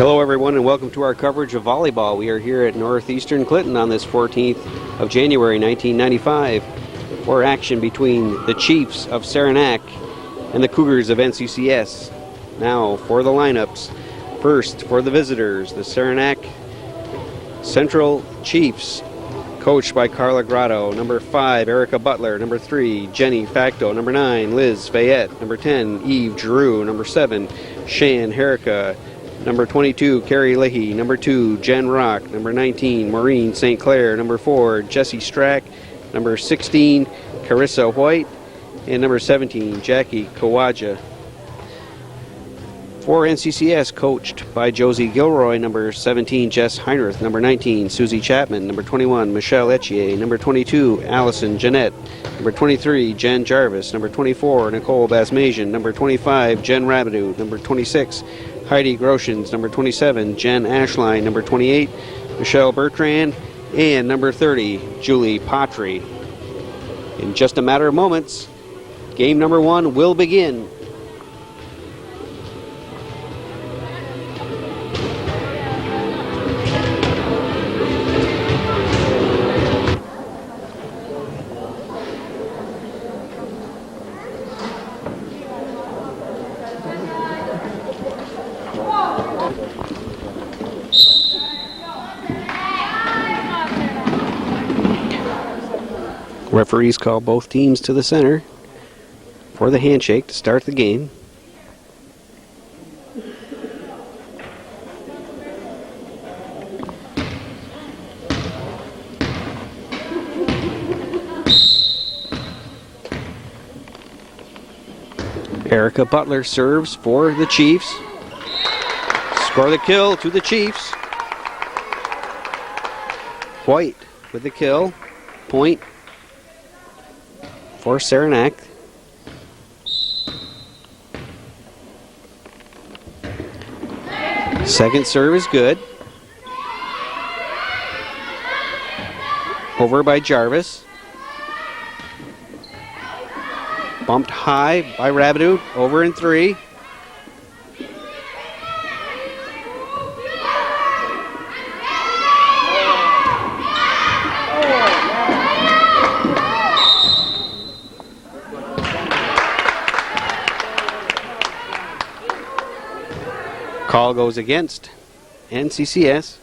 Hello everyone and welcome to our coverage of volleyball. We are here at Northeastern Clinton on this 14th of January 1995 for action between the Chiefs of Saranac and the Cougars of NCCS. Now for the lineups. First for the visitors, the Saranac Central Chiefs, coached by Carla Grotto. Number 5, Erica Butler. Number 3, Jenny Facto. Number 9, Liz Fayette. Number 10, Eve Giroux. Number 7, Shan Herrica. Number 22, Carrie Leahy. Number 2, Jen Rock. Number 19, Maureen St. Clair. Number 4, Jessie Strack. Number 16, Carissa White. And number 17, Jackie Kawaja. For NCCS, coached by Josie Gilroy. Number 17, Jess Heinrich. Number 19, Susie Chapman. Number 21, Michelle Etier. Number 22, Allison Jeanette. Number 23, Jen Jarvis. Number 24, Nicole Basmasian. Number 25, Jen Rabideau. Number 26, Heidi Groshans. Number 27, Jen Ashline. Number 28, Michelle Bertrand. And number 30, Julie Patry. In just a matter of moments, game number 1 will begin. Referees call both teams to the center for the handshake to start the game. Erica Butler serves for the Chiefs. Score the kill to the Chiefs. White with the kill. Point for Saranac. Second serve is good. Over by Jarvis. Bumped high by Rabideau. Over in 3. Call goes against NCCS.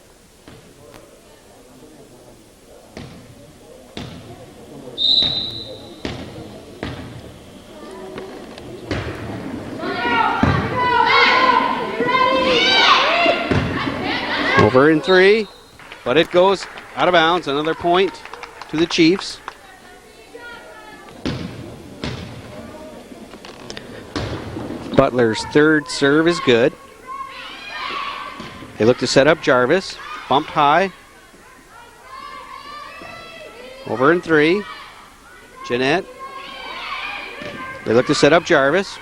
Over in 3, but it goes out of bounds. Another point to the Chiefs. Butler's third serve is good. They look to set up Jarvis. Bumped high. Over in 3. Jeanette. They look to set up Jarvis.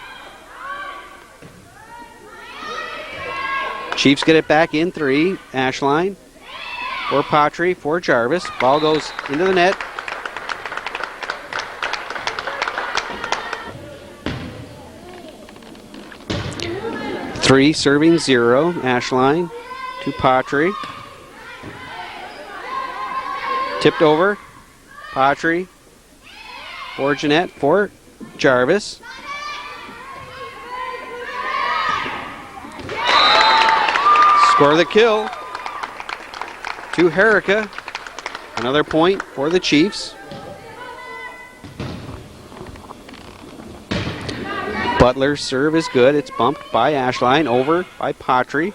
Chiefs get it back in 3. Ashline for Patry for Jarvis. Ball goes into the net. Three serving 0. Ashline to Patry. Tipped over. Patry for Jeanette for Jarvis. Score the kill to Herrica. Another point for the Chiefs. Butler's serve is good. It's bumped by Ashline. Over by Patry.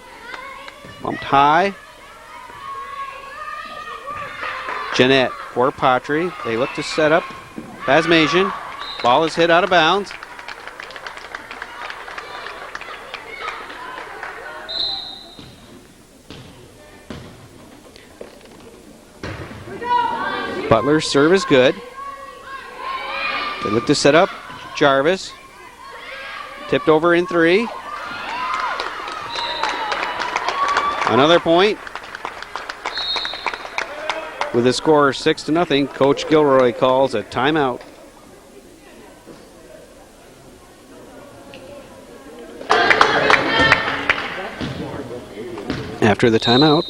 Bumped high. Jeanette for Patry. They look to set up Basmasian. Ball is hit out of bounds. Butler's serve is good. They look to set up Jarvis. Tipped over in 3. Another point. With the score 6-0, Coach Gilroy calls a timeout. After the timeout,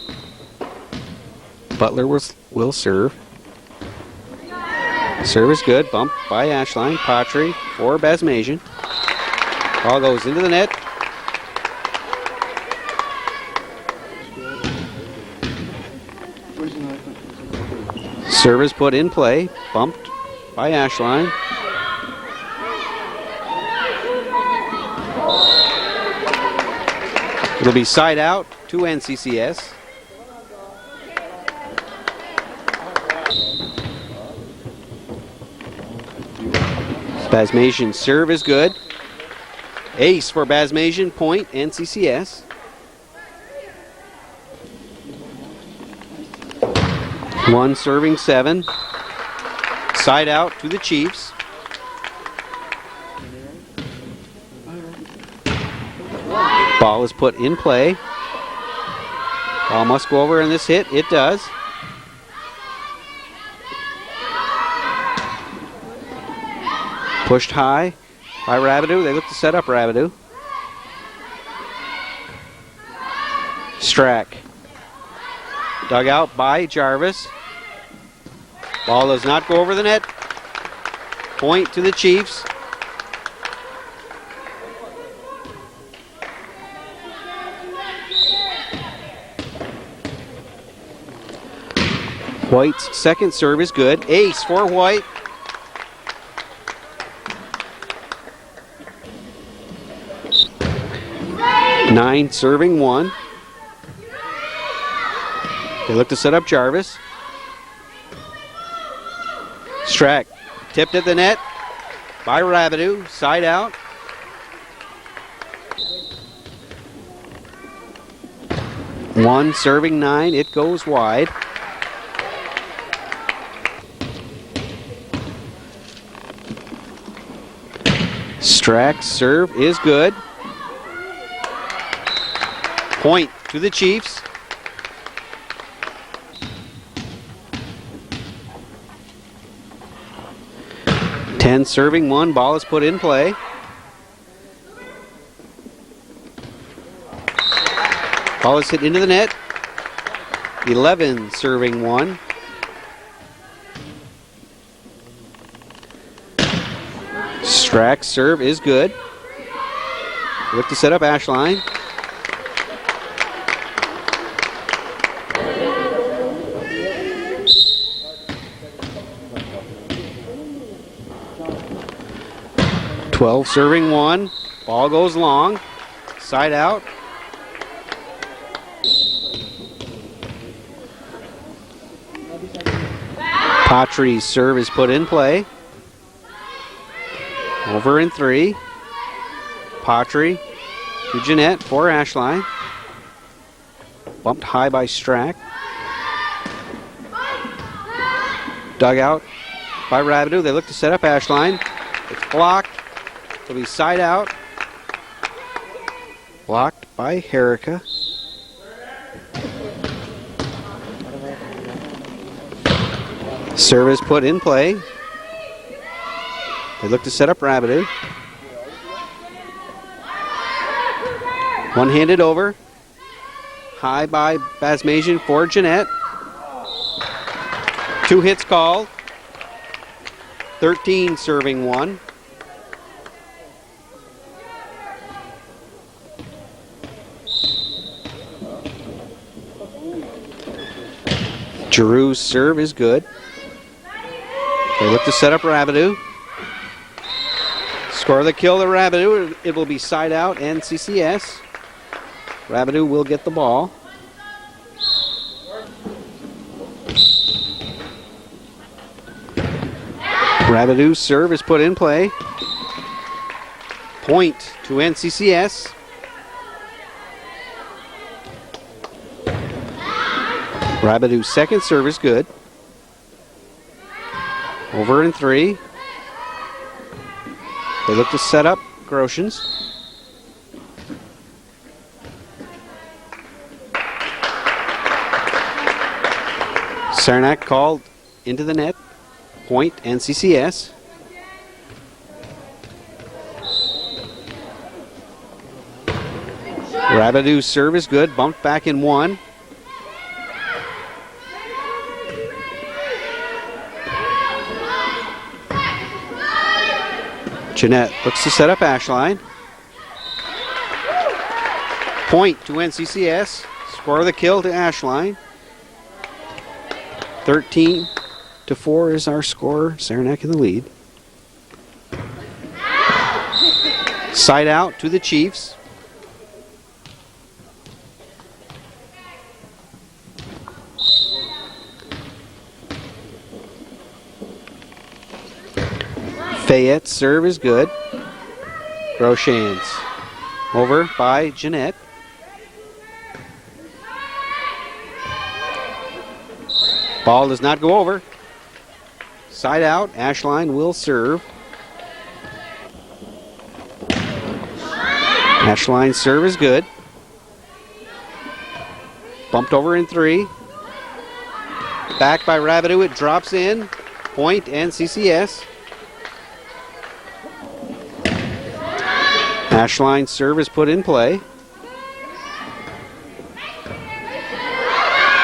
Butler will serve. Serve is good. Bump by Ashline. Patry for Basmasian. Ball goes into the net. Serve is put in play. Bumped by Ashline. It'll be side out to NCCS. Basmasian serve is good. Ace for Basmasian, point NCCS. One serving 7. Side out to the Chiefs. Ball is put in play. Ball must go over in this hit. It does. Pushed high by Rabideau. They look to set up Rabideau. Strack. Dug out by Jarvis. Ball does not go over the net. Point to the Chiefs. White's second serve is good. Ace for White. Nine serving 1. They look to set up Jarvis. Strack tipped at the net by Rabideau. Side out. One serving 9. It goes wide. Strack's serve is good. Point to the Chiefs. Ten serving 1. Ball is put in play. Ball is hit into the net. 11 serving 1. Strack's serve is good. Look to set up Ashline. Serving 1. Ball goes long. Side out. Patry's serve is put in play. Over in 3. Patry to Jeanette for Ashline. Bumped high by Strack. Dug out by Rabideau. They look to set up Ashline. It's blocked. It'll be side out. Blocked by Herrica. Service put in play. They look to set up Rabideau. One-handed over. High by Basmasian for Jeanette. 2 hits called. 13 serving 1. Giroux's serve is good. They look to set up Rabideau. Score the kill to Rabideau. It will be side out NCCS. Rabideau will get the ball. Rabideau's serve is put in play. Point to NCCS. Rabideau's second serve is good. Over in 3. They look to set up Groshans. Saranac called into the net. Point NCCS. Rabideau's serve is good, bumped back in one. Jeanette looks to set up Ashline. Point to NCCS. Score of the kill to Ashline. 13-4 is our score. Saranac in the lead. Side out to the Chiefs. Fayette's serve is good. Groshans over by Jeanette. Ball does not go over. Side out. Ashline will serve. Ashline's serve is good. Bumped over in three. Back by Rabideau. It drops in. Point NCCS. Ashline's serve is put in play.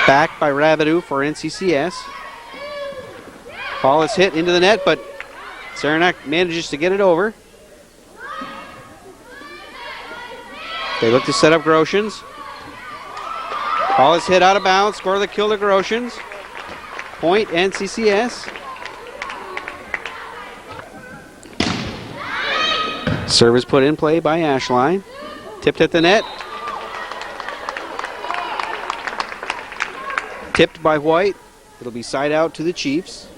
Back by Rabideau for NCCS. Ball is hit into the net, but Saranac manages to get it over. They look to set up Groshans. Ball is hit out of bounds. Score the kill to Groshans. Point NCCS. Serve is put in play by Ashline. Tipped at the net. Tipped by White. It'll be side out to the Chiefs.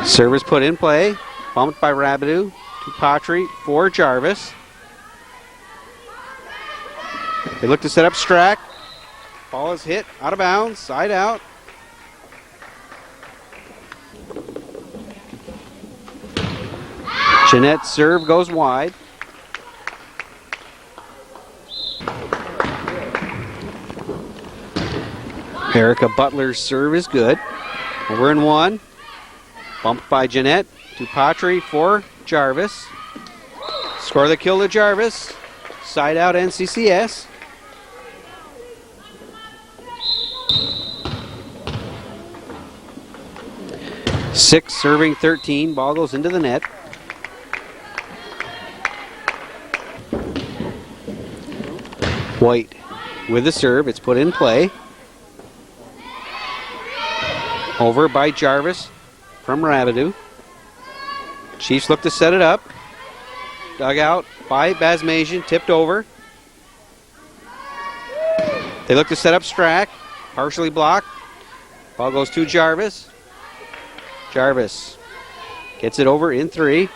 Serve is put in play. Bumped by Rabideau to Patry for Jarvis. They look to set up Strack. Ball is hit out of bounds. Side out. Jeanette's serve goes wide. Erica Butler's serve is good. Over in one. Bumped by Jeanette to Patry for Jarvis. Score the kill to Jarvis. Side out NCCS. Six serving 13. Ball goes into the net. White with the serve. It's put in play. Over by Jarvis from Rabideau. Chiefs look to set it up. Dug out by Basmasian. Tipped over. They look to set up Strack. Partially blocked. Ball goes to Jarvis. Jarvis gets it over in three.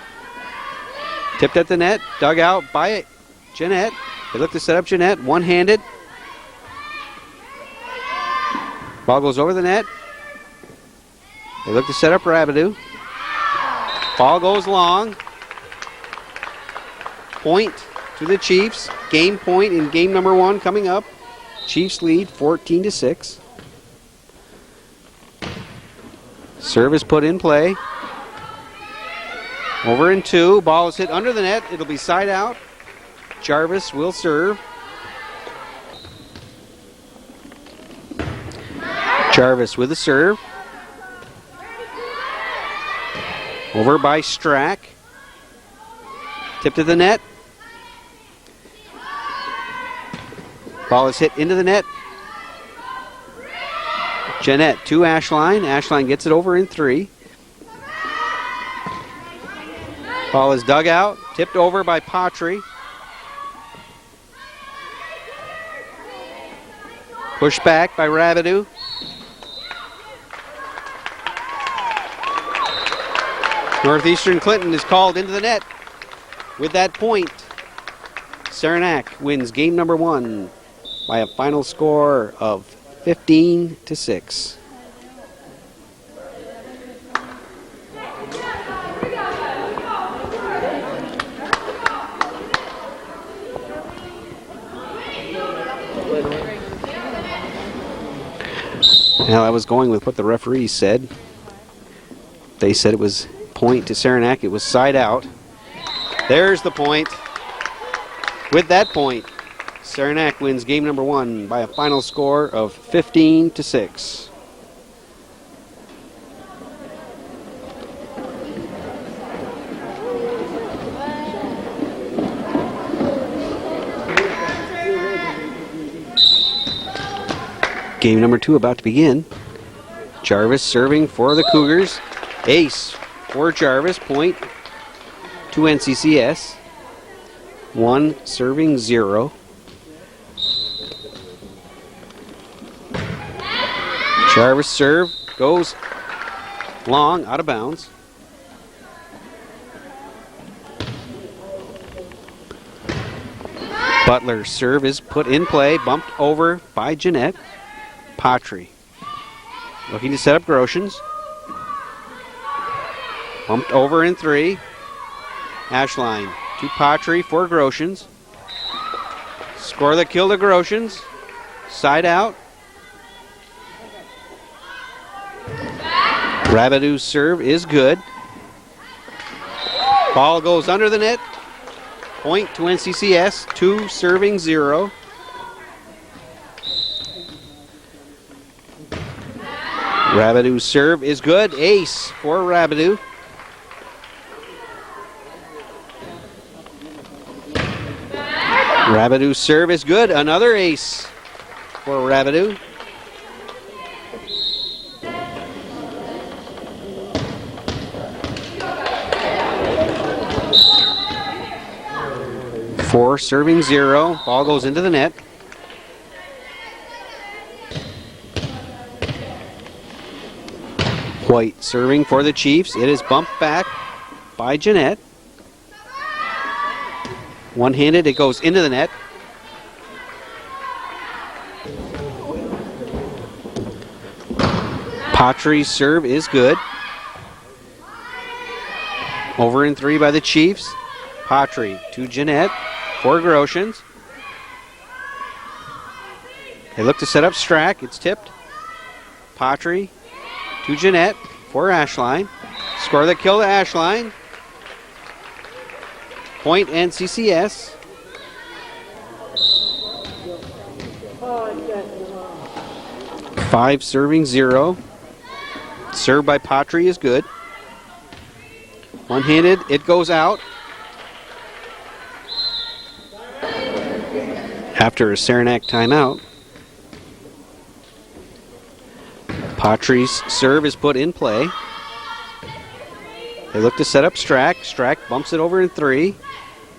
Tipped at the net. Dug out by Jeanette. They look to set up Jeanette, one-handed. Ball goes over the net. They look to set up Rabideau. Ball goes long. Point to the Chiefs. Game point in game number one coming up. Chiefs lead 14-6. Serve is put in play. Over in two. Ball is hit under the net. It'll be side out. Jarvis will serve. Jarvis with the serve. Over by Strack. Tipped to the net. Ball is hit into the net. Jeanette to Ashline. Ashline gets it over in three. Ball is dug out. Tipped over by Patry. Pushed back by Rabideau. Northeastern Clinton is called into the net. With that point, Saranac wins game number one by a final score of 15-6. Now I was going with what the referees said. They said it was point to Saranac. It was side out. There's the point. With that point, Saranac wins game number 1 by a final score of 15-6. Game number 2 about to begin. Jarvis serving for the Cougars. Ace for Jarvis. Point to NCCS. 1 serving 0. Jarvis serve goes long, out of bounds. Butler's serve is put in play, bumped over by Jeanette. Patry looking to set up Groshans. Bumped over in 3. Ashline to Patry for Groshans. Score the kill to Groshans. Side out. Rabideau's serve is good. Ball goes under the net. Point to NCCS. 2 serving 0. Rabideau's serve is good. Ace for Rabideau. Rabideau's serve is good. Another ace for Rabideau. Four serving 0. Ball goes into the net. White serving for the Chiefs. It is bumped back by Jeanette. One-handed, it goes into the net. Patry's serve is good. Over in 3 by the Chiefs. Patry to Jeanette for Groshans. They look to set up Strack. It's tipped. Patry to Jeanette for Ashline. Score the kill to Ashline. Point NCCS. Five serving 0. Served by Patry is good. One-handed, it goes out. After a Saranac timeout, Patry's serve is put in play. They look to set up Strack. Strack bumps it over in 3.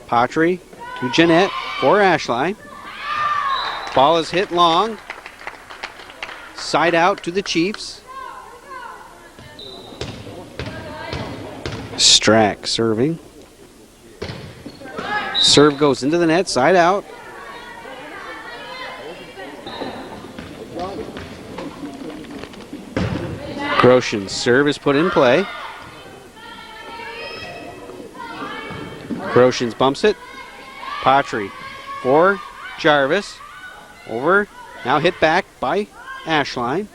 Patry to Jeanette for Ashline. Ball is hit long. Side out to the Chiefs. Strack serving. Serve goes into the net, side out. Groshans' serve is put in play. Groshans bumps it. Patry for Jarvis. Over. Now hit back by Ashline.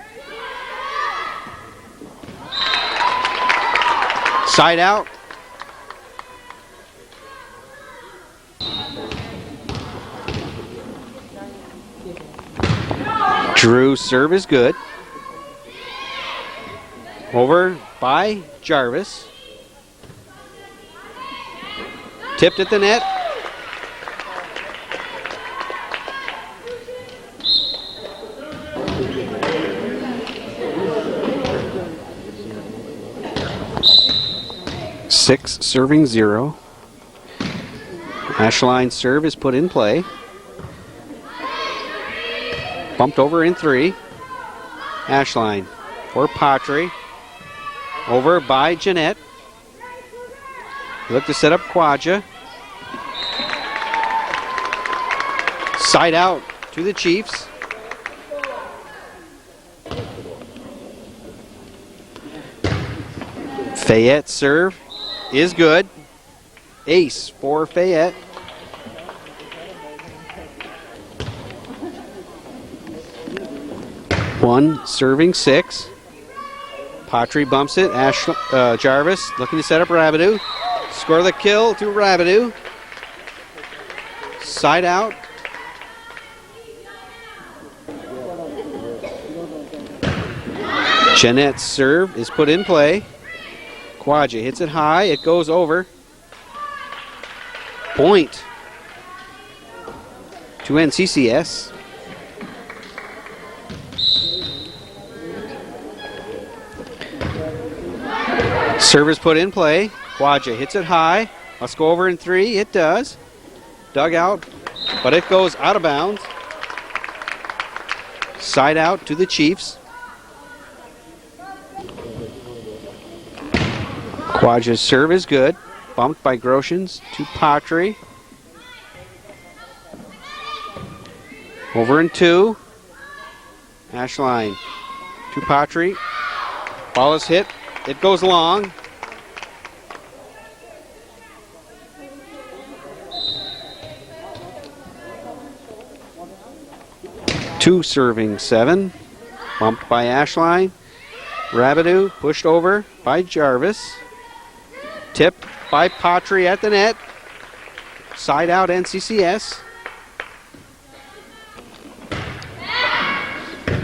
Side out. Drew's serve is good. Over by Jarvis. Tipped at the net. Six serving 0. Ashline's serve is put in play. Bumped over in 3. Ashline for Patry. Over by Jeanette. Look to set up Quadja. Side out to the Chiefs. Fayette's serve is good. Ace for Fayette. One serving 6. Patry bumps it. Jarvis looking to set up Rabideau. Score the kill to Rabideau. Side out. Jeanette's serve is put in play. Quadja hits it high. It goes over. Point to NCCS. Serve is put in play. Quadja hits it high. Let's go over in 3. It does. Dug out, but it goes out of bounds. Side out to the Chiefs. Quadja's serve is good. Bumped by Groshans to Patry. Over in 2. Ashline to Patry. Ball is hit. It goes long. Two serving 7. Bumped by Ashline. Rabideau pushed over by Jarvis. Tipped by Patry at the net. Side out NCCS.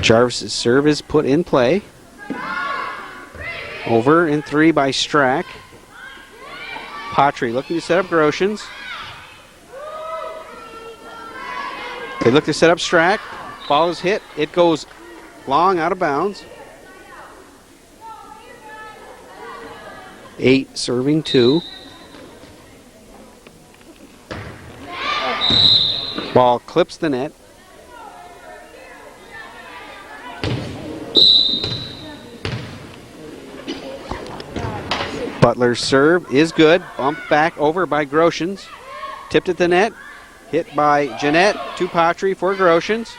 Jarvis' serve is put in play. Over in 3 by Strack. Patry looking to set up Groshans. They look to set up Strack. Ball is hit. It goes long out of bounds. 8 serving 2. Ball clips the net. Butler's serve is good. Bumped back over by Groshans. Tipped at the net. Hit by Jeanette to Patry for Groshans.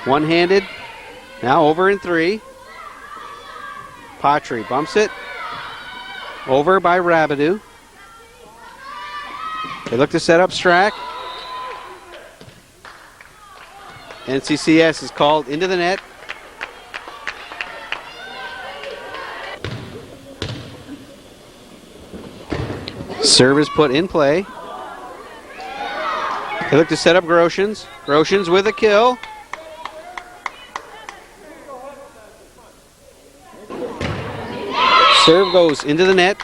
One-handed. Now over in 3. Patry bumps it. Over by Rabideau. They look to set up Strack. NCCS is called into the net. Serve is put in play. They look to set up Groshans. Groshans with a kill. Serve goes into the net.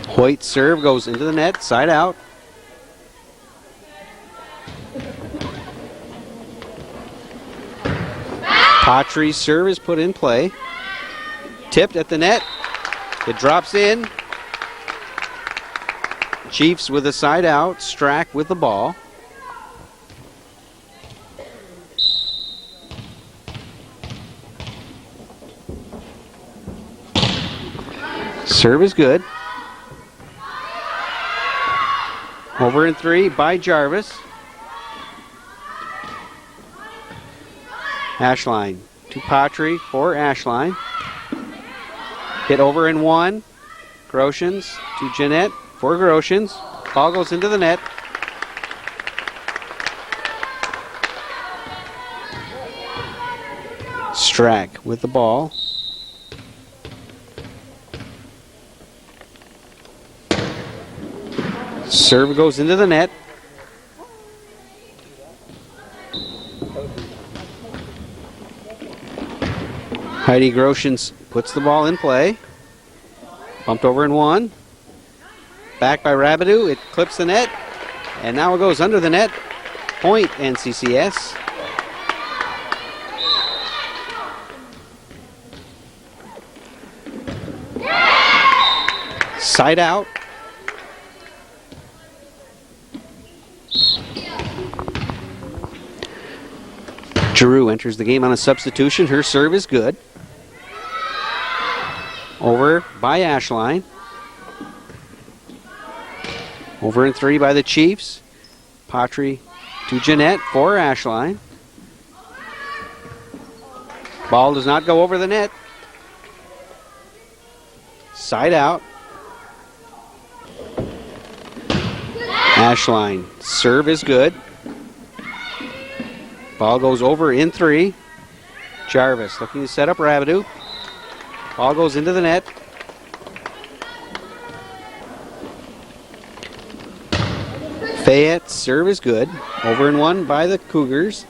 Hoyt's serve goes into the net, side out. Patry's serve is put in play. Tipped at the net. It drops in. Chiefs with a side out. Strack with the ball. Serve is good. Over in 3 by Jarvis. Ashline to Patry for Ashline. Hit over in 1. Groshans to Jeanette for Groshans. Ball goes into the net. Strack with the ball. Serve goes into the net. Heidi Groshans puts the ball in play. Bumped over in 1. Back by Rabideau. It clips the net. And now it goes under the net. Point NCCS. Side out. Giroux enters the game on a substitution. Her serve is good. Over by Ashline. Over in 3 by the Chiefs. Patry to Jeanette for Ashline. Ball does not go over the net. Side out. Ashline. Serve is good. Ball goes over in 3. Jarvis looking to set up Rabideau. Ball goes into the net. Fayette's serve is good. Over and one by the Cougars.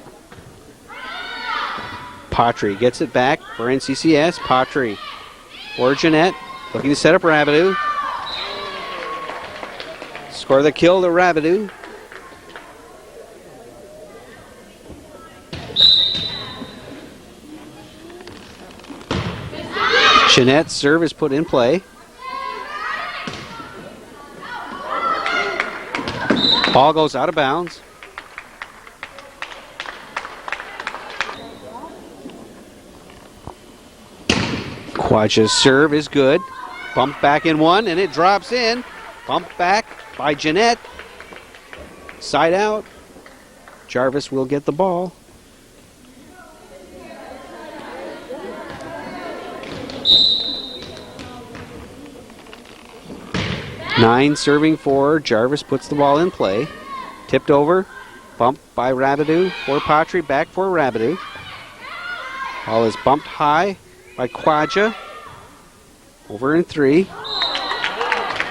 Patry gets it back for NCCS. Patry for Jeanette. Looking to set up Rabideau. Score the kill to Rabideau. Jeanette's serve is put in play. Ball goes out of bounds. Quadja's serve is good. Bump back in one, and it drops in. Bump back by Jeanette. Side out. Jarvis will get the ball. Nine serving for Jarvis, puts the ball in play. Tipped over. Bumped by Rabideau for Patry. Back for Rabideau. Ball is bumped high by Quadja. Over in three.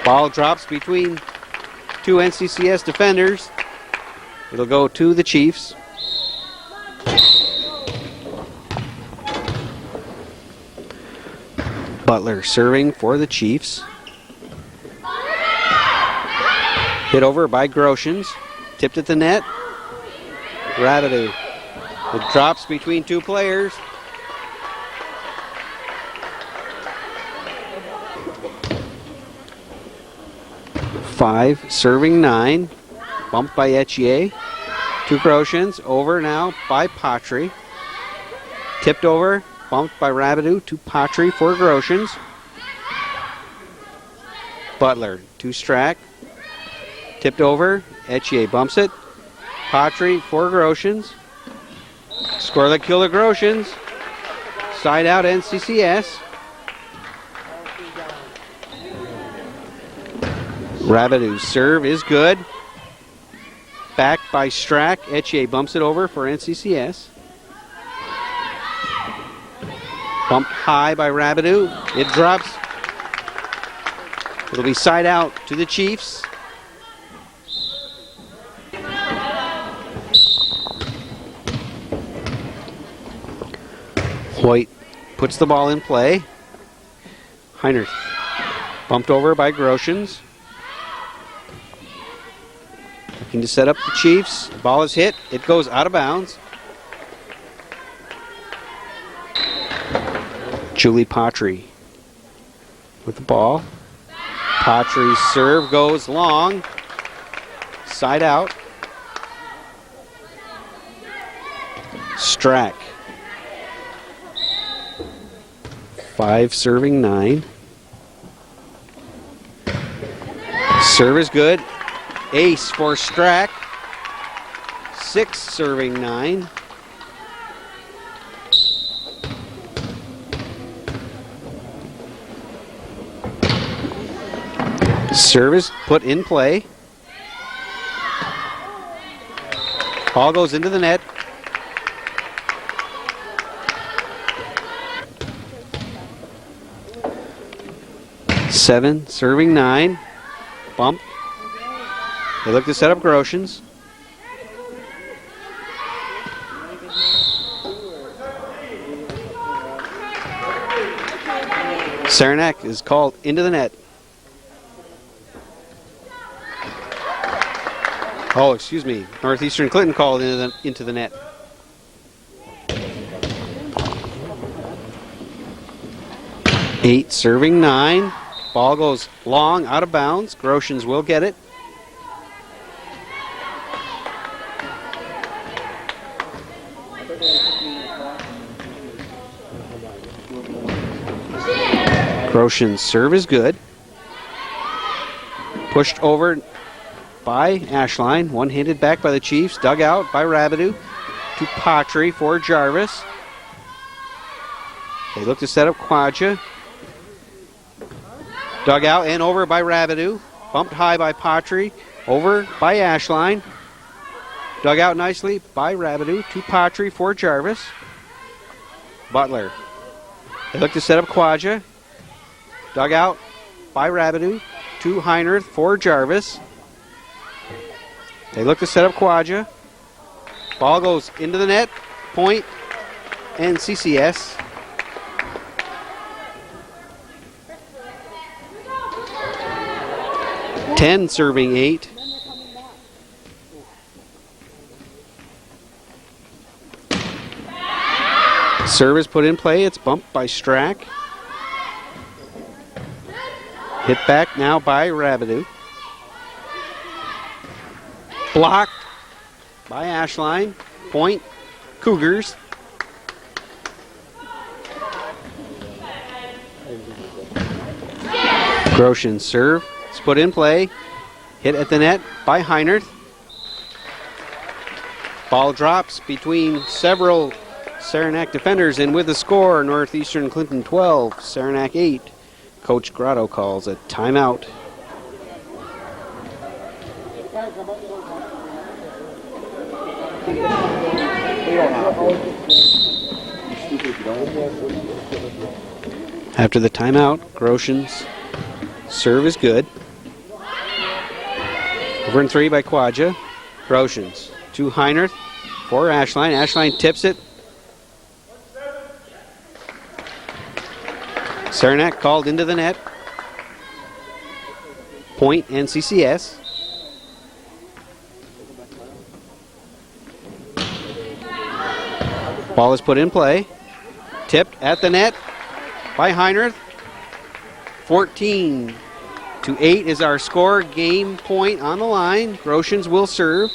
Ball drops between two NCCS defenders. It'll go to the Chiefs. Butler serving for the Chiefs. Hit over by Groshans. Tipped at the net. Rabideau. It drops between two players. Five serving nine. Bumped by Etier. To Groshans. Over now by Patry. Tipped over. Bumped by Rabideau to Patry for Groshans. Butler to Strack. Tipped over. Etier bumps it. Patry for Groshans. Score the kill to Groshans. Side out NCCS. Rabideau's serve is good. Back by Strack. Etier bumps it over for NCCS. Bumped high by Rabideau. It drops. It'll be side out to the Chiefs. White puts the ball in play. Heinrich bumped over by Groshans. Looking to set up the Chiefs. Ball is hit. It goes out of bounds. Julie Patry with the ball. Patry's serve goes long. Side out. Strack. Five serving nine. Serve is good. Ace for Strack. Six serving nine. Service put in play. Ball goes into the net. Seven serving nine. Bump. They look to set up Groshans. Saranac is called into the net. Oh, excuse me. Northeastern Clinton called into the net. Eight serving nine. Ball goes long, out of bounds. Groshans will get it. Groshans' serve is good. Pushed over by Ashline. One-handed back by the Chiefs. Dug out by Rabideau to Patry for Jarvis. They look to set up Quadja. Dug out and over by Rabideau. Bumped high by Patry. Over by Ashline. Dug out nicely by Rabideau to Patry for Jarvis. Butler. They look to set up Quadja. Dug out by Rabideau to Heinerth for Jarvis. They look to set up Quadja. Ball goes into the net. Point NCCS. Ten serving 8. Service put in play. It's bumped by Strack. Hit back now by Rabideau. Blocked by Ashline. Point Cougars. Grosjean's serve. It's put in play. Hit at the net by Heinerth. Ball drops between several Saranac defenders, and with the score, Northeastern Clinton 12, Saranac 8. Coach Grotto calls a timeout. After the timeout, Grosjean's serve is good. Over in 3 by Quadja. Grosjean's to Heinerth for Ashline. Ashline tips it. Saranac called into the net. Point NCCS. Ball is put in play. Tipped at the net by Heinerth. 14-8 is our score. Game point on the line. Grosjean's will serve.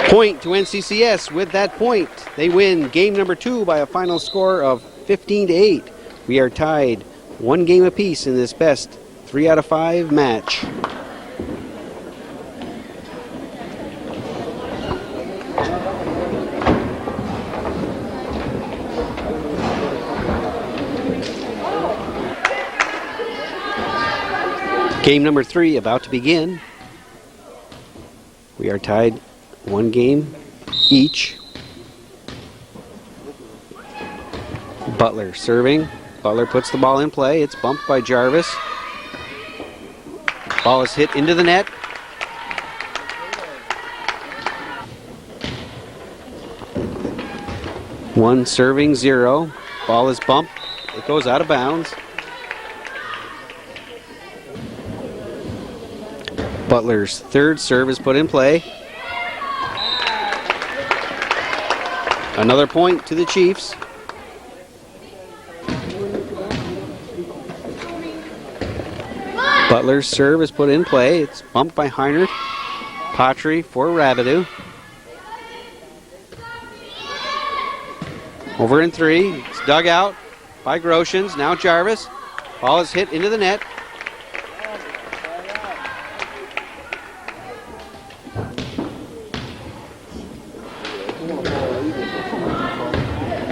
Point to NCCS. With that point, they win game number 2 by a final score of 15-8. We are tied 1 game apiece in this best 3 out of 5 match. Game number 3 about to begin. We are tied 1 game each. Butler serving. Butler puts the ball in play. It's bumped by Jarvis. Ball is hit into the net. One serving 0. Ball is bumped. It goes out of bounds. Butler's third serve is put in play. Another point to the Chiefs. Butler's serve is put in play. It's bumped by Heinerth. Patry for Rabideau. Over in 3. It's dug out by Grosjean's. Now Jarvis. Ball is hit into the net.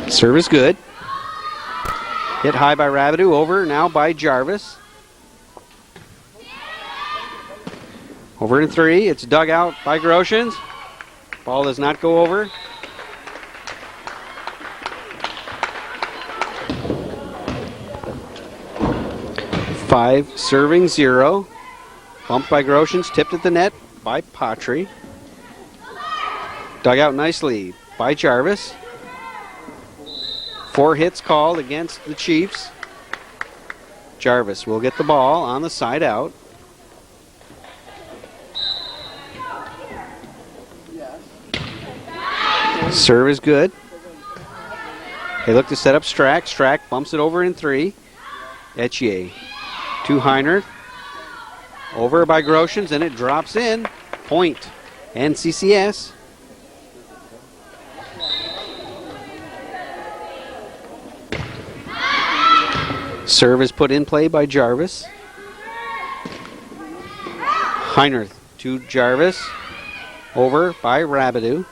Serve is good. Hit high by Rabideau. Over now by Jarvis. Over in 3. It's dug out by Grosjean's. Ball does not go over. Five serving 0. Bumped by Grosjean's. Tipped at the net by Patry. Dug out nicely by Jarvis. 4 hits called against the Chiefs. Jarvis will get the ball on the side out. Serve is good. They look to set up Strack. Strack bumps it over in 3. Etier to Heinerth. Over by Grosjean's, and it drops in. Point NCCS. Serve is put in play by Jarvis. Heinerth to Jarvis. Over by Rabideau.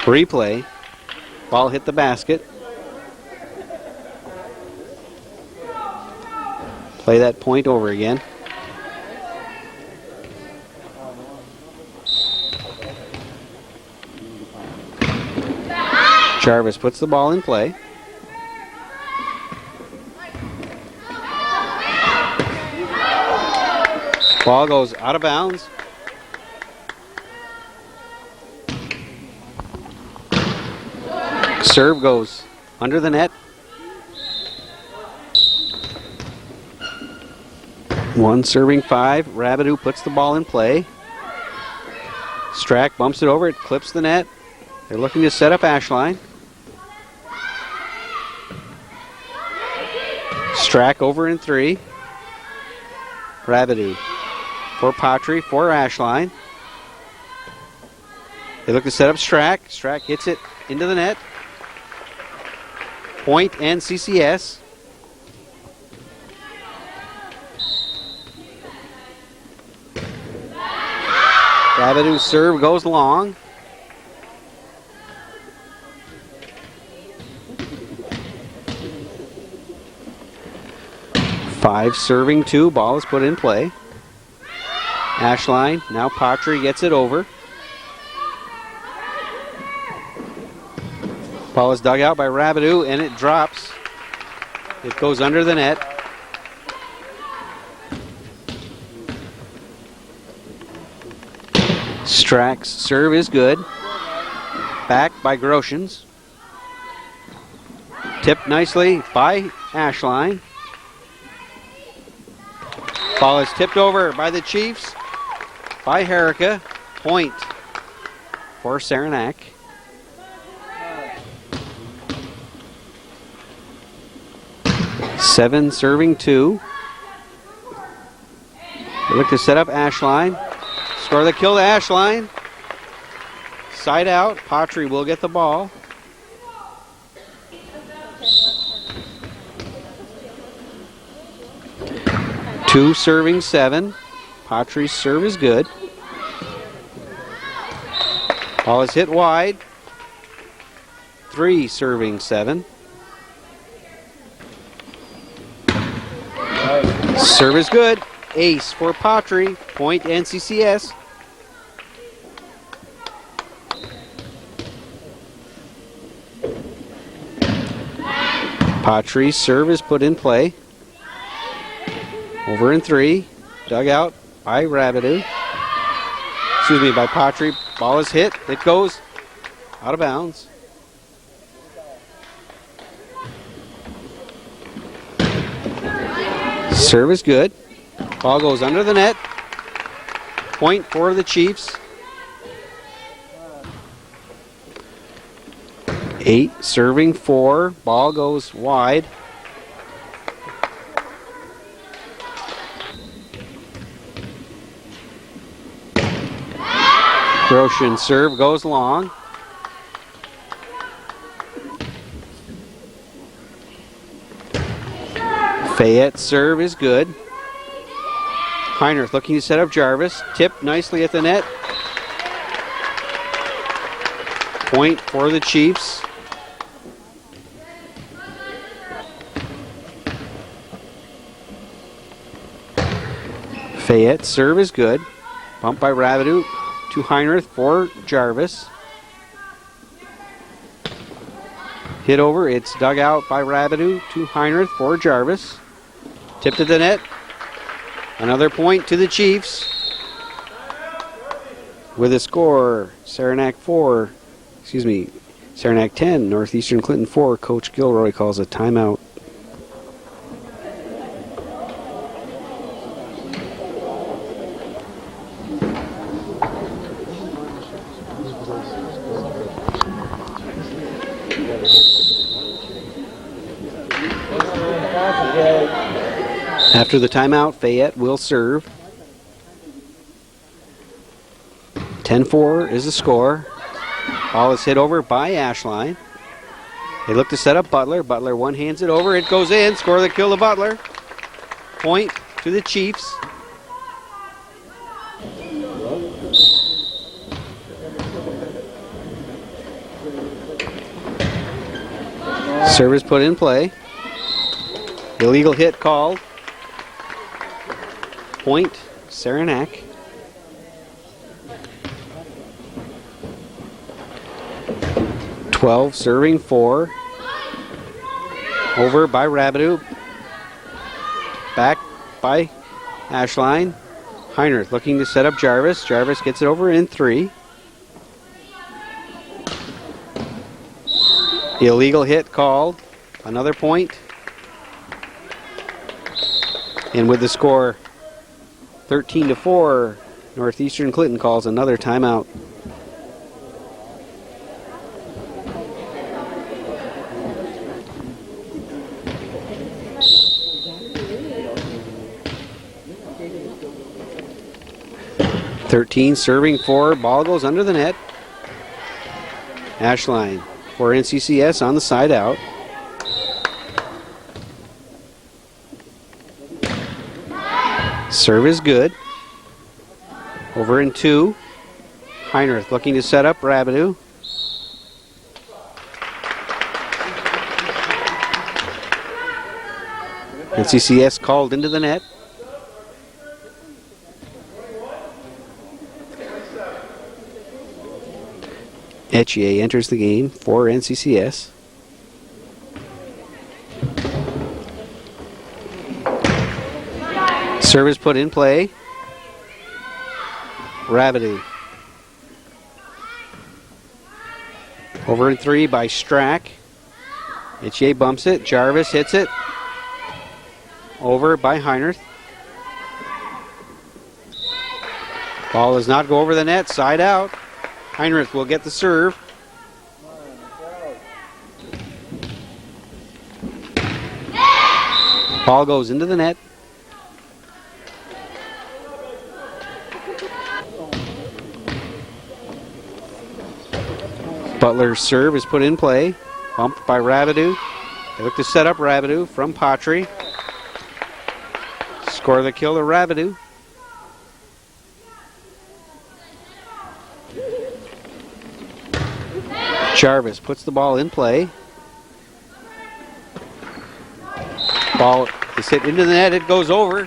Replay. Ball hit the basket. Play that point over again. Jarvis puts the ball in play. Ball goes out of bounds. Serve goes under the net. One serving 5. Rabideau puts the ball in play. Strack bumps it over. It clips the net. They're looking to set up Ashline. Strack over in 3. Rabideau for Patry, for Ashline. They look to set up Strack. Strack hits it into the net. Point NCCS. Rabideau's serve goes long. Five serving 2. Ball is put in play. Ashline, now Patry gets it over. Ball is dug out by Rabideau and it drops. It goes under the net. Strack's serve is good. Back by Groshans. Tipped nicely by Ashline. Ball is tipped over by the Chiefs. By Herrica. Point for Saranac. Seven serving 2. They look to set up Ashline. Score the kill to Ashline. Side out. Patry will get the ball. Two serving 7. Patry's serve is good. Ball is hit wide. 3 serving 7. Serve is good. Ace for Patry. Point NCCS. Patry's serve is put in play. Over in 3. Dug out by Rabideau. Excuse me, by Patry. Ball is hit. It goes out of bounds. Serve is good. Ball goes under the net. Point for the Chiefs. 8 serving 4. Ball goes wide. Grosjean serve goes long. Fayette serve is good. Heinrich looking to set up Jarvis. Tipped nicely at the net. Point for the Chiefs. Fayette serve is good. Bumped by Rabideau to Heinrich for Jarvis. Hit over. It's dug out by Rabideau to Heinrich for Jarvis. Tipped to the net. Another point to the Chiefs. With a score, Saranac 10, Northeastern Clinton 4. Coach Gilroy calls a timeout. After the timeout, Fayette will serve. 10-4 is the score. Ball is hit over by Ashline. They look to set up Butler. Butler one-hands it over. It goes in. Score the kill to Butler. Point to the Chiefs. Service put in play. Illegal hit called. Point, Saranac. .12 serving 4. Over by Rabideau. Back by Ashline. Heinrich looking to set up Jarvis. Jarvis gets it over in 3. Illegal hit called. Another point. And with the score 13-4, Northeastern Clinton calls another timeout. Serving 4, ball goes under the net. Ashline for NCCS on the side out. Serve is good. Over in 2. Heinrich looking to set up Rabideau. NCCS called into the net. Etchier enters the game for NCCS. Service put in play. Rabideau. Over in 3 by Strack. Etchier bumps it. Jarvis hits it. Over by Heinrich. Ball does not go over the net. Side out. Heinrich will get the serve. Ball goes into the net. Butler's serve is put in play. Bumped by Rabideau. They look to set up Rabideau from Patry. Score the kill to Rabideau. Jarvis puts the ball in play. Ball is hit into the net. It goes over.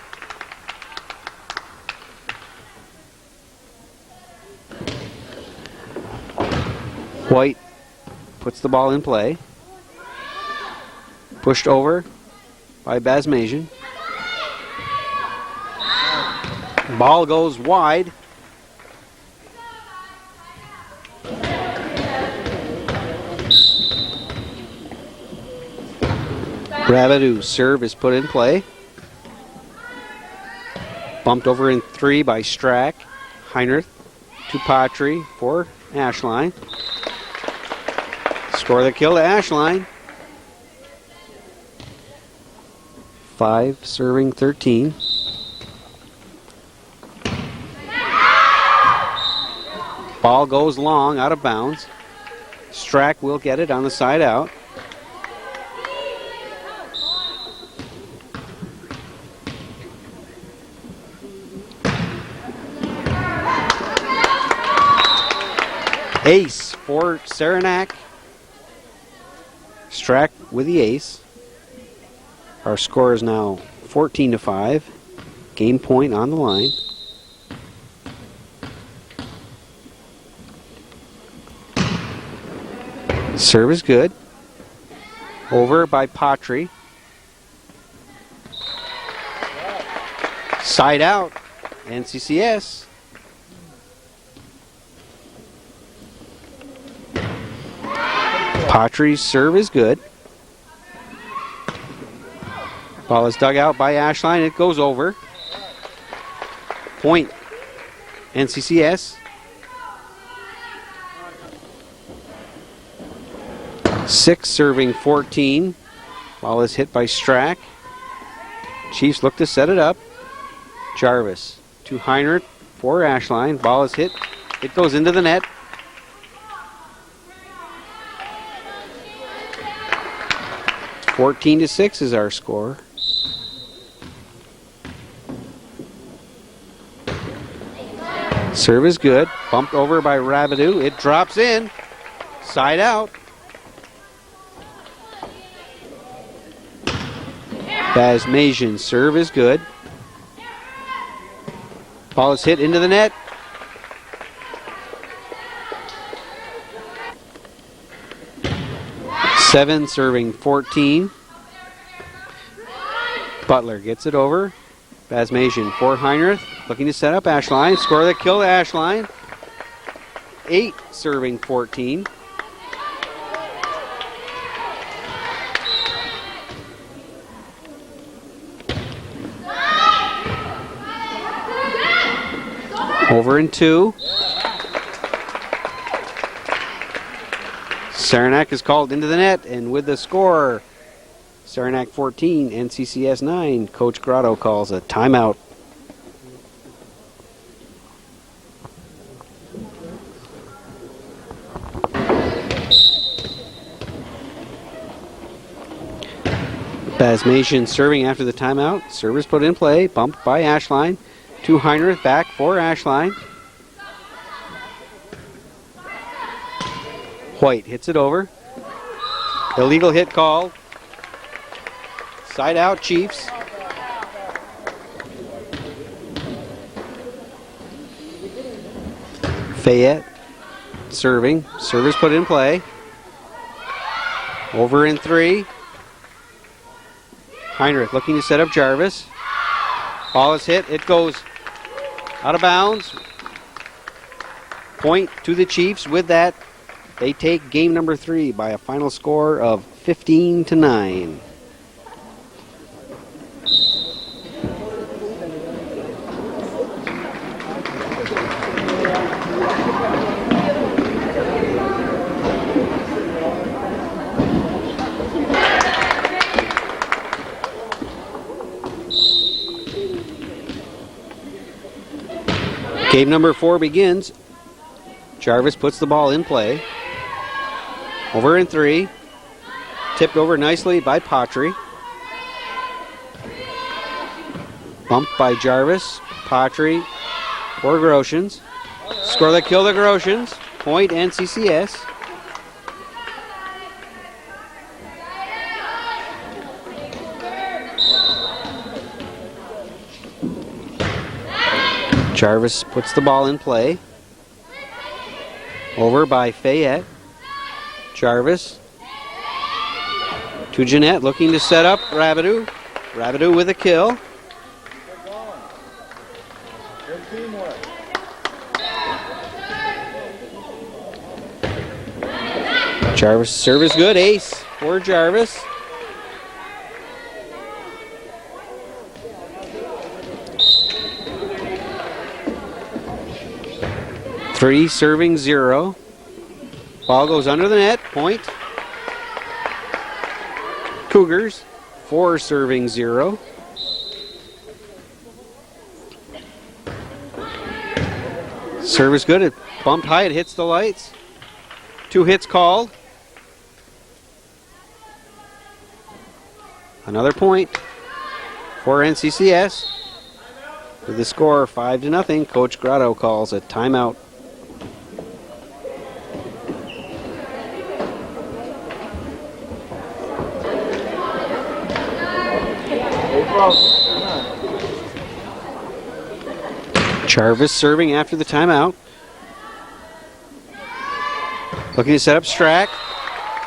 White puts the ball in play. Pushed over by Basmajian. Ball goes wide. Rabideau's serve is put in play. Bumped over in 3 by Strack. Heinrich to Patry for Ashline. Score the kill to Ashline. 5 serving 13. Ball goes long, out of bounds. Strack will get it on the side out. Ace for Saranac. Strack with the ace. Our score is now 14-5. Game point on the line. Serve is good. Over by Patry. Side out. NCCS. Patry's serve is good. Ball is dug out by Ashline. It goes over. Point. NCCS. 6 serving 14. Ball is hit by Strack. Chiefs look to set it up. Jarvis to Heinrich for Ashline. Ball is hit. It goes into the net. (14-6) is our score. Serve is good. Bumped over by Rabideau. It drops in. Side out. Basmajian's serve is good. Ball is hit into the net. Seven serving 14. Butler gets it over. Basmajian for Heinrich, looking to set up Ashline. Score the kill to Ashline. 8 serving 14. Over in 2. Saranac is called into the net, and with the score, Saranac 14, NCCS 9. Coach Grotto calls a timeout. Basmajian serving after the timeout. Service put in play, bumped by Ashline. To Heinrich, back for Ashline. White hits it over. Illegal hit called. Side out, Chiefs. Fayette serving. Service put in play. Over in 3. Heinrich looking to set up Jarvis. Ball is hit. It goes out of bounds. Point to the Chiefs. With that, they take game number 3 by a final score of 15-9. Game number 4 begins. Jarvis puts the ball in play. Over in 3. Tipped over nicely by Patry. Bumped by Jarvis. Patry for Groshans. Score the kill to Groshans. Point NCCS. Jarvis puts the ball in play. Over by Fayette. Jarvis to Jeanette, looking to set up Rabideau. Rabideau with a kill. Jarvis service good. Ace for Jarvis. Three serving 0. Ball goes under the net. Point. Cougars. 4 serving 0. Service good. It bumped high. It hits the lights. 2 hits called. Another point for NCCS. With the score 5-0, Coach Grotto calls a timeout. Jarvis serving after the timeout. Looking to set up Strack.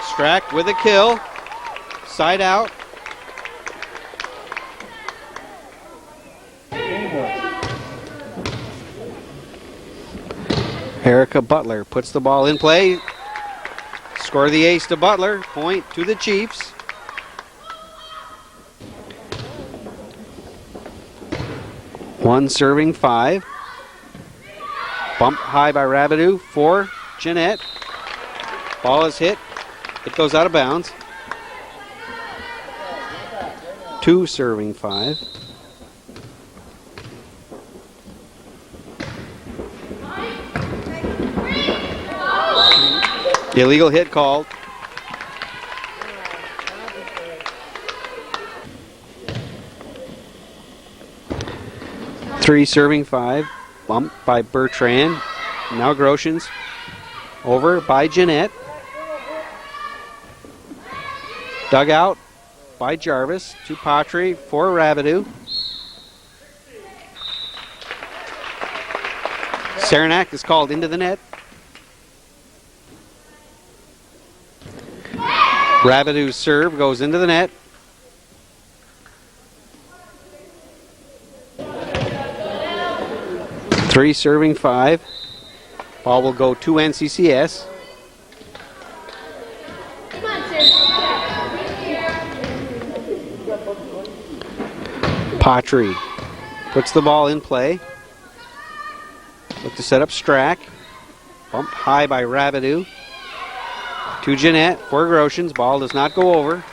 Strack with a kill. Side out. Erica Butler puts the ball in play. Score the ace to Butler. Point to the Chiefs. One serving 5. Bumped high by Rabideau for Jeanette. Ball is hit. It goes out of bounds. 2 serving 5. Illegal hit called. Three serving 5. Bumped by Bertrand. Now Groshans. Over by Jeanette. Dugout. by Jarvis to Patry for Rabideau. Saranac is called into the net. Rabideau's serve goes into the net. Three serving 5. Ball will go to NCCS. Patry puts the ball in play. Look to set up Strack. Bumped high by Rabideau. To Jeanette for Groshans. Ball does not go over.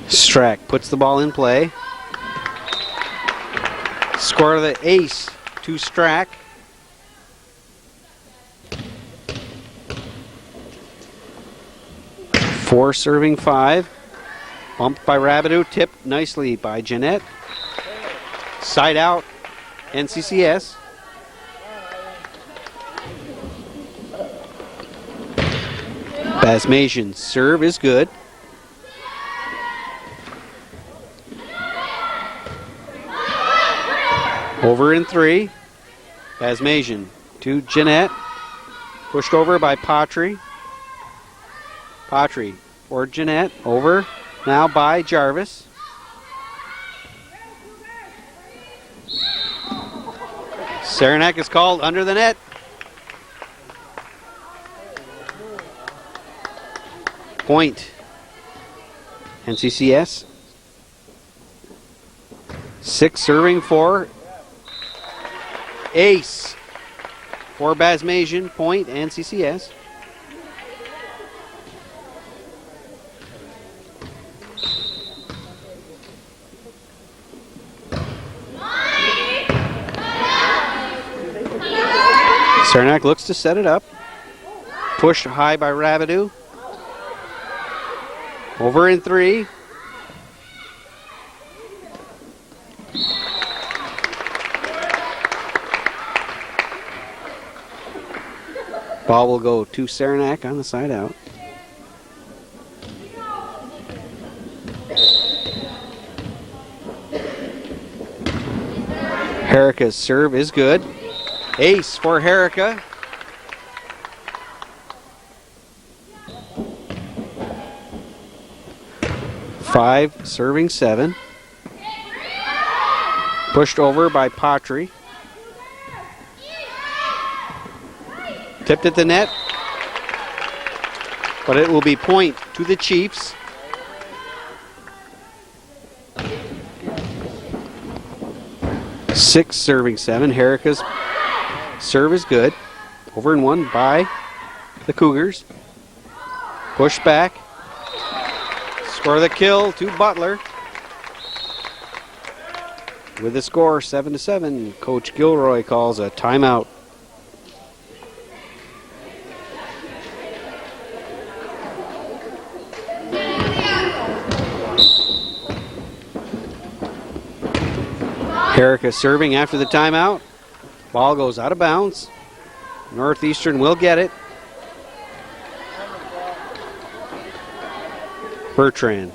Strack puts the ball in play. Score of the ace to Strack. Four serving 5. Bumped by Rabideau, tipped nicely by Jeanette. Side out, NCCS. Basmasian's serve is good. Over in 3. Basmasian to Jeanette. Pushed over by Patry. Patry for Jeanette. Over now by Jarvis. Saranac is called under the net. Point. NCCS. 6 serving 4. Ace for Basmasian. Point NCCS. Saranac looks to set it up. Pushed high by Rabideau. Over in 3. Ball will go to Saranac on the side out. Herrica's serve is good. Ace for Herrica. Five serving 7. Pushed over by Patry. Tipped at the net. But it will be point to the Chiefs. Six serving 7. Herrica's serve is good. Over in 1 by the Cougars. Push back. Score the kill to Butler. With the score 7-7, Coach Gilroy calls a timeout. Herrica serving after the timeout. Ball goes out of bounds. Northeastern will get it. Bertrand.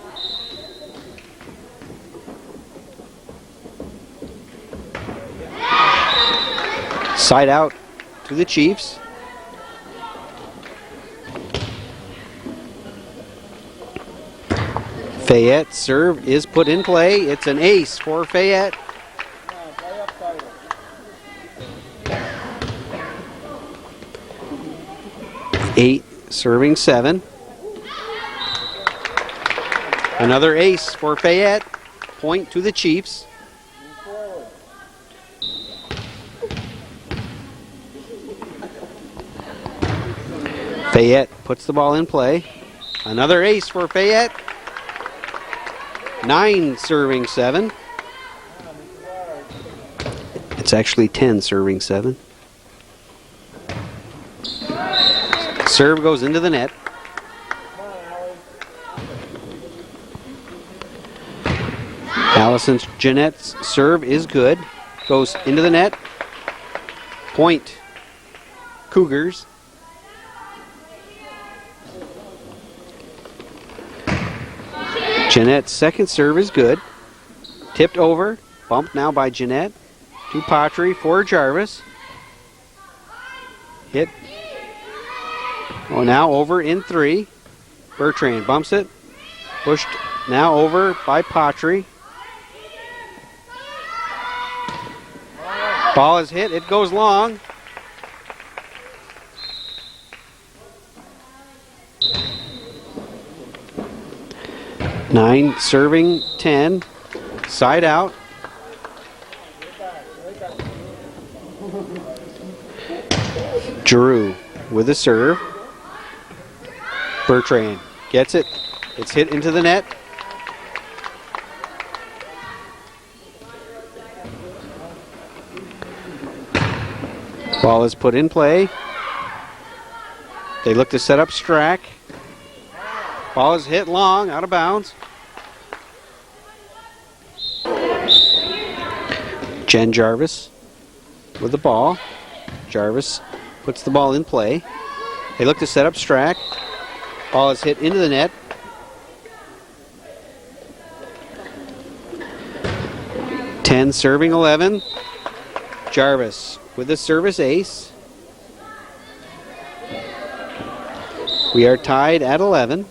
Side out to the Chiefs. Fayette serve is put in play. It's an ace for Fayette. Eight serving 7. Another ace for Fayette. Point to the Chiefs. Fayette puts the ball in play. Another ace for Fayette. 9 serving 7. It's actually 10 serving 7. Serve goes into the net. Allison Jeanette's serve is good. Goes into the net. Point Cougars. Jeanette's second serve is good. Tipped over. Bumped now by Jeanette. To Patry for Jarvis. Hit. Oh, now over in 3. Bertrand bumps it. Pushed now over by Patry. Ball is hit. It goes long. Nine serving 10. Side out. Giroux with a serve. Bertrand gets it. It's hit into the net. Ball is put in play. They look to set up Strack. Ball is hit long, out of bounds. Jen Jarvis with the ball. Jarvis puts the ball in play. They look to set up Strack. Ball is hit into the net. Ten serving 11. Jarvis with the service ace. We are tied at 11.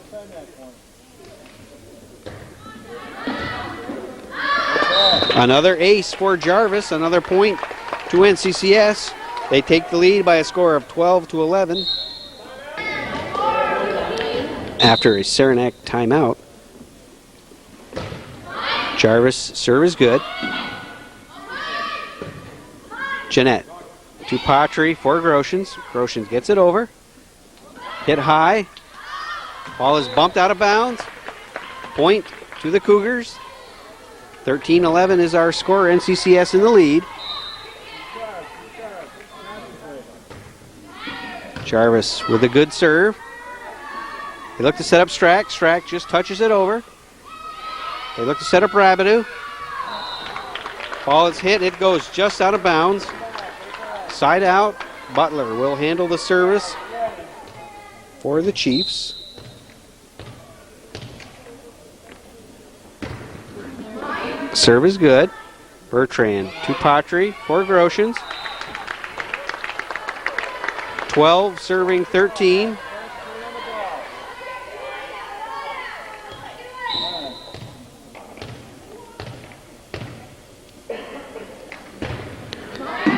Another ace for Jarvis, another point to NCCS. They take the lead by a score of 12-11. After a Saranac timeout, Jarvis' serve is good. Jeanette to Patry for Groshans. Groshans gets it over. Hit high. Ball is bumped out of bounds. Point to the Cougars. 13-11 is our score. NCCS in the lead. Jarvis with a good serve. They look to set up Strack. Strack just touches it over. They look to set up Rabideau. Ball is hit. It goes just out of bounds. Side out. Butler will handle the service for the Chiefs. Serve is good. Bertrand to Patry for Groshans. 12 serving 13.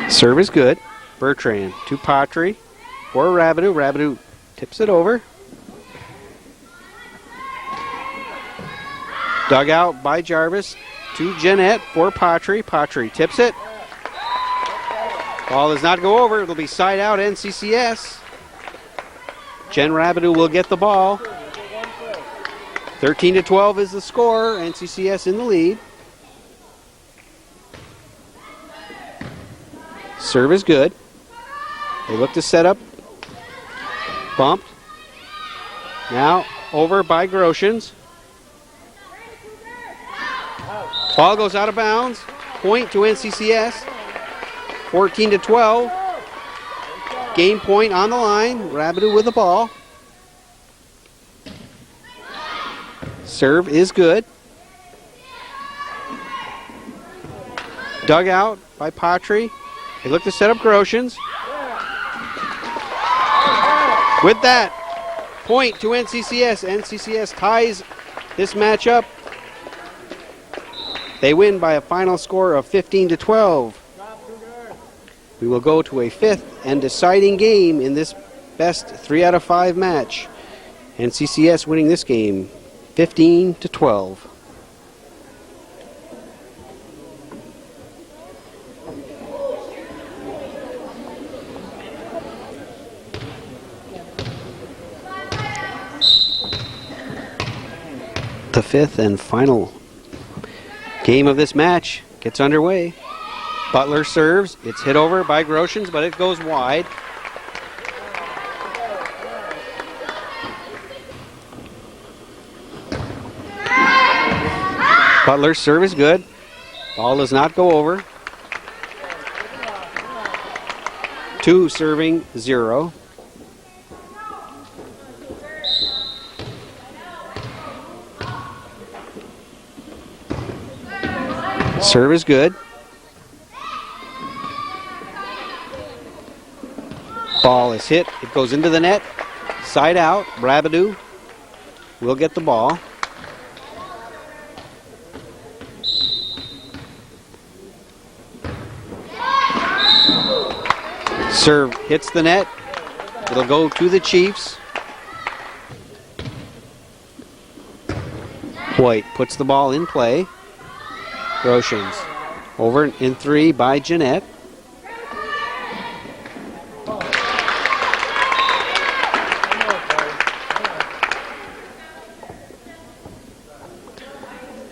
Serve is good. Bertrand to Patry for Rabideau. Rabideau tips it over. Dug out by Jarvis to Jeanette for Patry. Patry tips it. Ball does not go over. It'll be side out NCCS. Jen Rabideau will get the ball. 13-12 is the score. NCCS in the lead. Serve is good. They look to set up. Bumped. Now over by Groshans. Ball goes out of bounds. Point to NCCS. 14-12. Game point on the line. Rabideau with the ball. Serve is good. Dug out by Patry. They look to set up Groshans. With that, point to NCCS. NCCS ties this matchup. They win by a final score of 15-12. We will go to a fifth and deciding game in this best 3 out of 5 match. NCCS winning this game 15-12. The fifth and final game of this match gets underway. Butler serves. It's hit over by Groshans, but it goes wide. Butler's serve is good. Ball does not go over. 2 serving 0. Serve is good. Ball is hit. It goes into the net. Side out. Rabidou will get the ball. Serve hits the net. It'll go to the Chiefs. White puts the ball in play. Groshans over in 3 by Jeanette.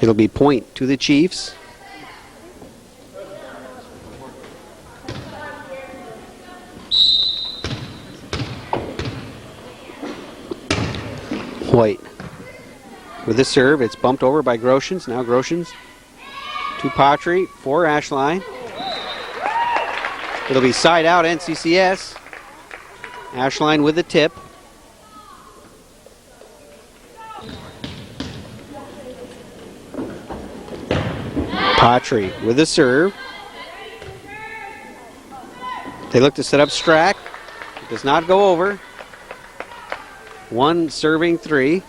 It'll be point to the Chiefs. White with the serve. It's bumped over by Groshans. Now Groshans to Patry for Ashline. It'll be side out NCCS. Ashline with the tip. Patry with the serve. They look to set up Strack. It does not go over. 1 serving 3.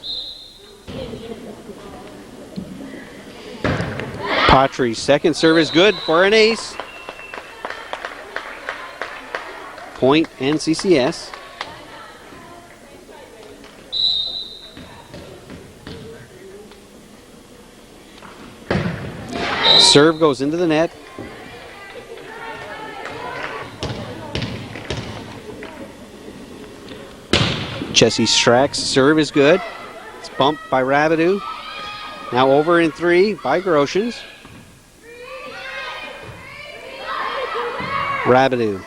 Patry's second serve is good for an ace. Point NCCS. Serve goes into the net. Jesse Strack's serve is good. It's bumped by Rabidou. Now over in 3 by Groshans. Rabidou.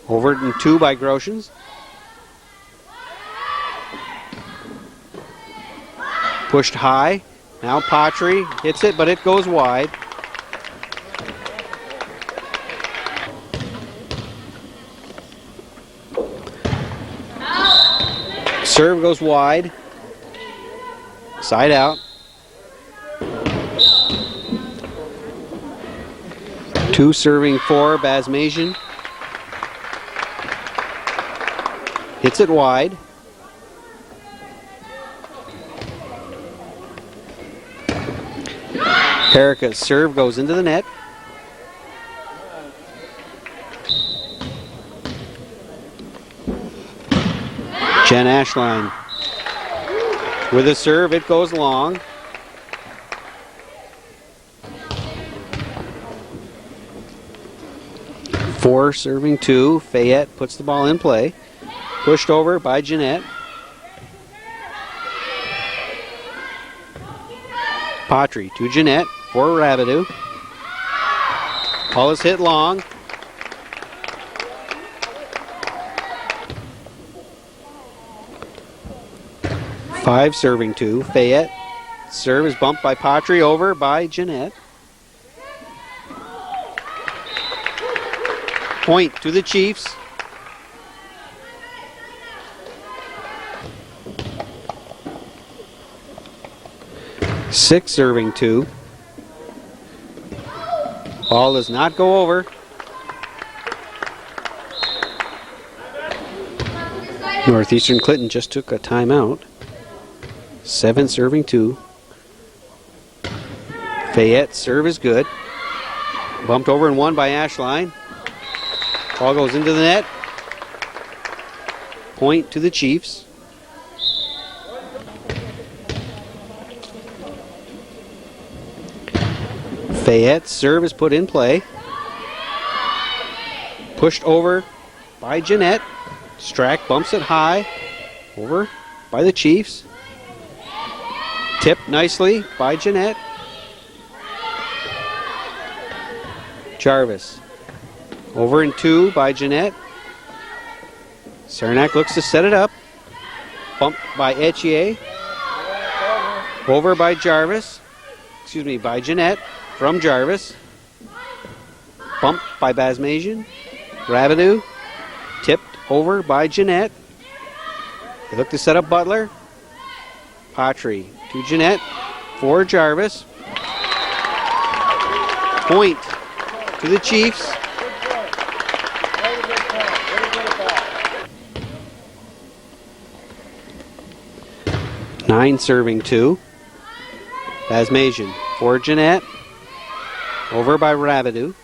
Over in 2 by Groshans. Pushed high. Now Patry hits it, but it goes wide. Serve goes wide. Side out. 2 serving 4, Basmasian. Hits it wide. Perica's serve goes into the net. Jen Ashline with a serve, it goes long. Four serving 2. Fayette puts the ball in play. Pushed over by Jeanette. Patry to Jeanette for Rabidou. Ball is hit long. Five serving 2. Fayette. Serve is bumped by Patry, over by Jeanette. Point to the Chiefs. Six serving 2. Ball does not go over. Northeastern Clinton just took a timeout. 7 serving 2. Fayette serve is good. Bumped over and won by Ashline. Ball goes into the net. Point to the Chiefs. Fayette's serve is put in play. Pushed over by Jeanette. Strack bumps it high. Over by the Chiefs. Tipped nicely by Jeanette. Jarvis. Over in 2 by Jeanette. Saranac looks to set it up. Bumped by Etier. Over by Jarvis. Excuse me, by Jeanette from Jarvis. Bumped by Basmasian. Rabidou. over by Jeanette. They look to set up Butler. Patry to Jeanette for Jarvis. Point to the Chiefs. Nine serving 2. Basmasian for Jeanette. Over by Rabideau.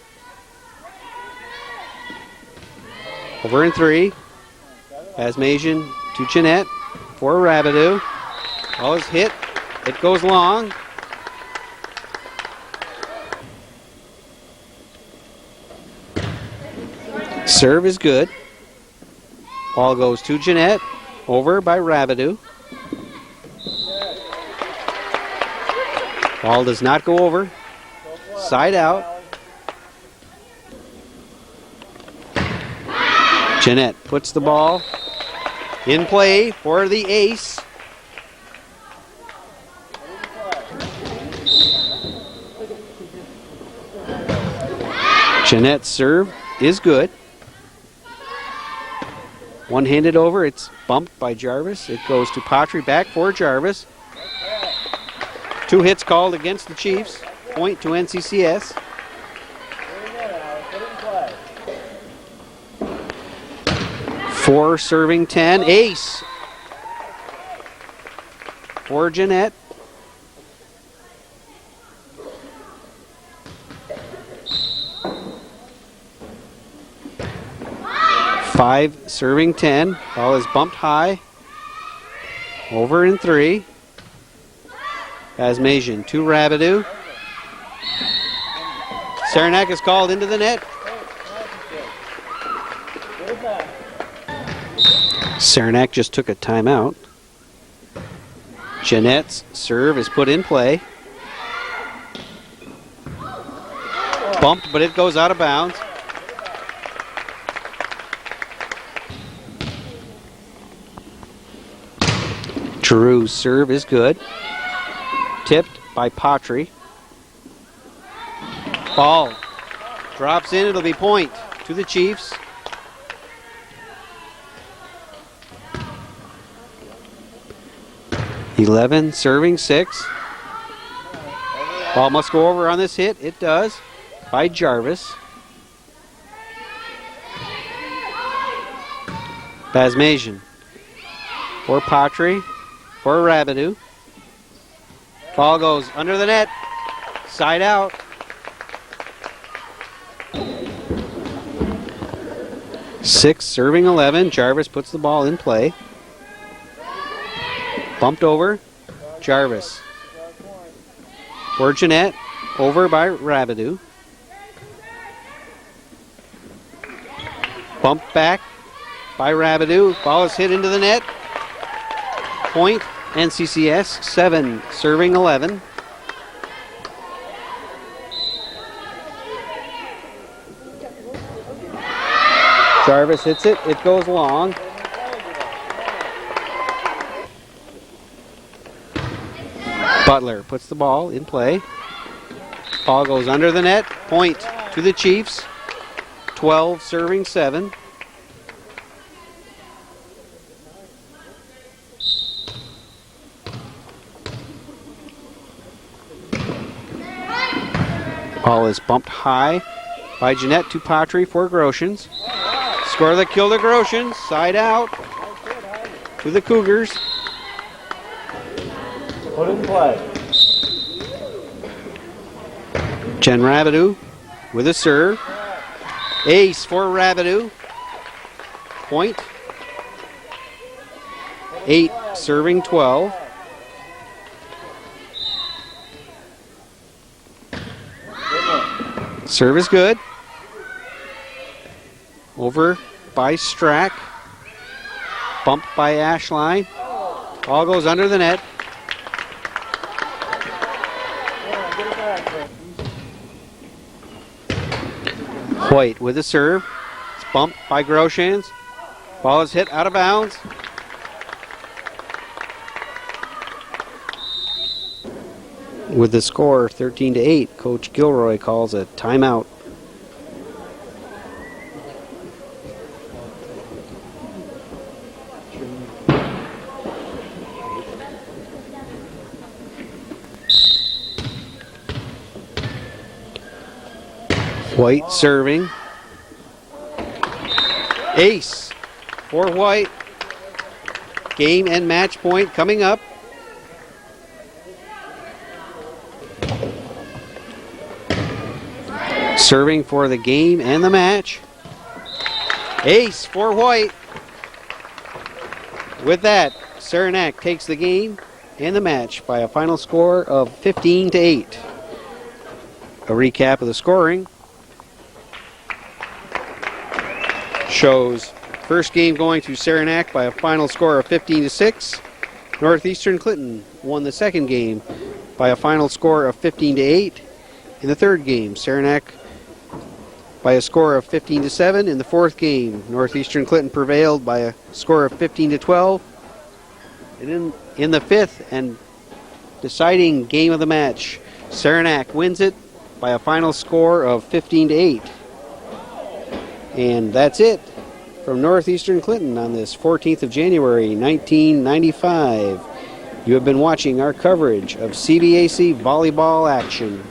Over in 3. Basmasian to Jeanette for Rabideau. Ball is hit. It goes long. Serve is good. Ball goes to Jeanette. Over by Rabideau. Ball does not go over. Side out. Jeanette puts the ball in play for the ace. Jeanette's serve is good. One-handed over. It's bumped by Jarvis. It goes to Patry. Back for Jarvis. 2 hits called against the Chiefs. Point to NCCS. Four serving 10. Ace for Jeanette. Five serving 10. Ball is bumped high. Over in 3. Basmasian to Rabideau. Saranac is called into the net. Saranac just took a timeout. Jeanette's serve is put in play. Bumped, but it goes out of bounds. Giroux's serve is good. Tipped by Patry. Ball drops in. It'll be point to the Chiefs. (11) serving 6. Ball must go over on this hit. It does. By Jarvis. Basmasian for Patry. For Rabideau. Ball goes under the net. Side out. Six serving 11. Jarvis puts the ball in play. Bumped over. Jarvis. For Jeanette. Over by Rabideau. Bumped back by Rabideau. Ball is hit into the net. Point NCCS. 7 serving 11. Jarvis hits it. It goes long. Butler puts the ball in play. Ball goes under the net. Point to the Chiefs. 12 serving 7. Ball is bumped high by Jeanette to Patry for Groshans. Score that killed the Groshans. Side out to the Cougars. Put in play. Jen Rabideau with a serve. Ace for Rabideau. Point. 8 serving 12. Serve is good. Over by Strack. Bumped by Ashline. Ball goes under the net. White with a serve. It's bumped by Groshans. Ball is hit out of bounds. With the score 13-8, Coach Gilroy calls a timeout. White serving. Ace for White. Game and match point coming up. Serving for the game and the match. Ace for White. With that, Saranac takes the game and the match by a final score of 15-8. A recap of the scoring shows first game going to Saranac by a final score of 15-6. Northeastern Clinton won the second game by a final score of 15-8. In the third game, Saranac by a score of 15-7. In the fourth game, Northeastern Clinton prevailed by a score of 15-12. And in the fifth and deciding game of the match, Saranac wins it by a final score of 15-8. And that's it from Northeastern Clinton on this 14th of January, 1995. You have been watching our coverage of CVAC volleyball action.